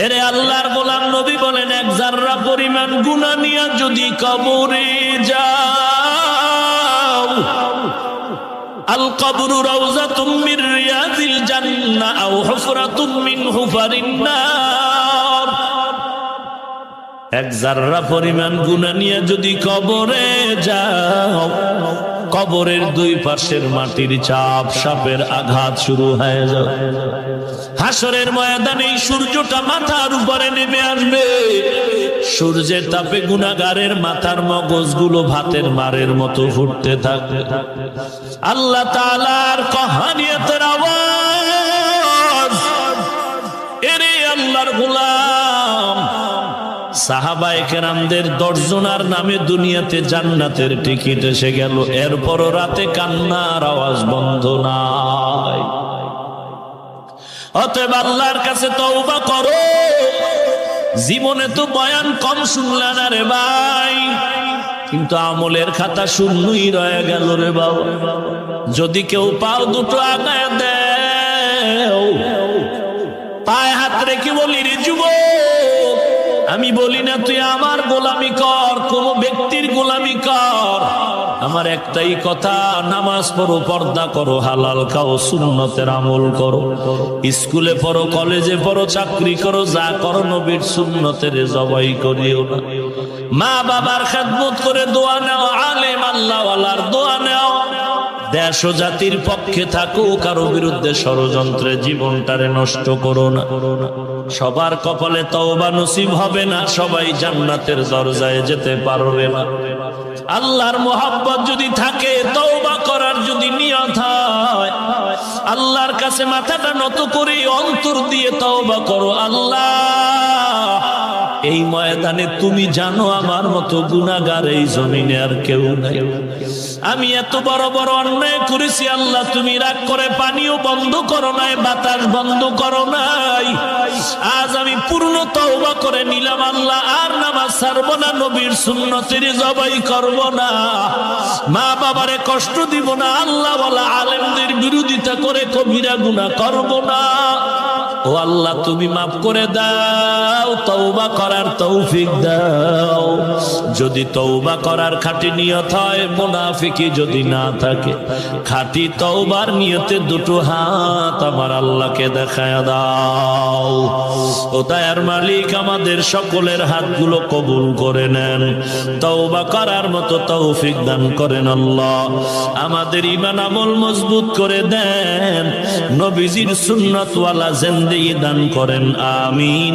এরে আল্লাহর গোলাম নবী বলেন, এক জাররা পরিমাণ গুনাহ নিয়ে যদি কবরে যাও, আল কবরু রাউযাতুম মির রিয়াযিল জান্নাহ আও হুফরাতুম মিন হুফারিন নার। এক জাররা পরিমাণ গুনাহ নিয়ে যদি কবরে যাও, কবরের দুই পাশের মাটির চাপ, সাপের আঘাত শুরু হয়ে যাবে। হাসরের ময়দানে সূর্যটা মাথার উপরে নেমে আসবে। সূর্যের তাপে গুনাহগারের মাথার মগজগুলো ভাতের মারের মতো ফুটতে থাকবে। আল্লাহ তাআলার কহানিয়তের আওয়াজ, এরে আল্লাহর গোলাম, সাহাবায়ে কেরামদের 10 জনার নামে দুনিয়াতে জান্নাতের টিকিট এসে গেল, এরপরও রাতে কান্নার আওয়াজ বন্ধ নাই। অতএব আল্লাহর কাছে তওবা করো। জীবনে তো বয়ান কম শুনলা না রে ভাই, কিন্তু আমলের খাতা শূন্যই রয়ে গেল রে বাবা। যদি কেউ পাও দুটো আগায় দেও, পায়ে হাত রেখে বলি, রে যুবক, আমি বলি না তুই আমার গোলামি কর, কোন ব্যক্তির গোলামি কর, আমার একটাই কথা, নামাজ পড়ো, পর্দা করো, হালাল খাও, সুন্নতের আমল করো, স্কুলে পড়ো, কলেজে পড়ো, চাকরি করো, যা করো নবীর সুন্নতের জবাই করিও না। মা বাবার খেদমত করে দোয়া নাও, আলেম আল্লাহওয়ালার দোয়া নাও, দেশ ও জাতির পক্ষে থাকো, কারো বিরুদ্ধে ষড়যন্ত্রে জীবনটারে নষ্ট করো না। সবার কপালে তওবা নসিব হবে না, সবাই জান্নাতের দরজায় যেতে পারবে না। আল্লাহর মোহাব্বত যদি থাকে, তওবা করার যদি নিয়ত হয়, আল্লাহর কাছে মাথাটা নত করে অন্তর দিয়ে তওবা করো। আল্লাহ, এই ময়দানে তুমি জানো আমার মতো গুনাহগার এই জমিনে আর কেউ নাই। আমি এত বড় বড় অন্যায় করেছি, আল্লাহ তুমি রাগ করে পানিও বন্ধ করো নাই, বাতাস বন্ধ করো নাই। আজ আমি পূর্ণ তওবা করে নিলাম আল্লাহ, আর নামাজ ছাড়বো না, নবীর সুন্নতের জবাই করব না, মা বাবারে কষ্ট দিব না, আল্লাহ ওয়ালা আলেমদের বিরোধিতা করে কবিরা গুনাহ করব না। ও আল্লাহ, তুমি মাফ করে দাও, তওবা করার তৌফিক দাও। যদি তওবা করার খাঁটি নিয়ত হয়, মুনাফিকি যদি না থাকে, খাঁটি তওবার নিয়তে দুটো হাত আমার আল্লাহকে দেখায়া দাও। ও দয়ার মালিক, আমাদের সকলের হাতগুলো কবুল করে নেন, তওবা করার মতো তৌফিক দান করেন আল্লাহ। আমাদের ঈমান আমল মজবুত করে দেন, নবীজির সুন্নাত ওয়ালা জিন্দেগি দান করেন, আমিন।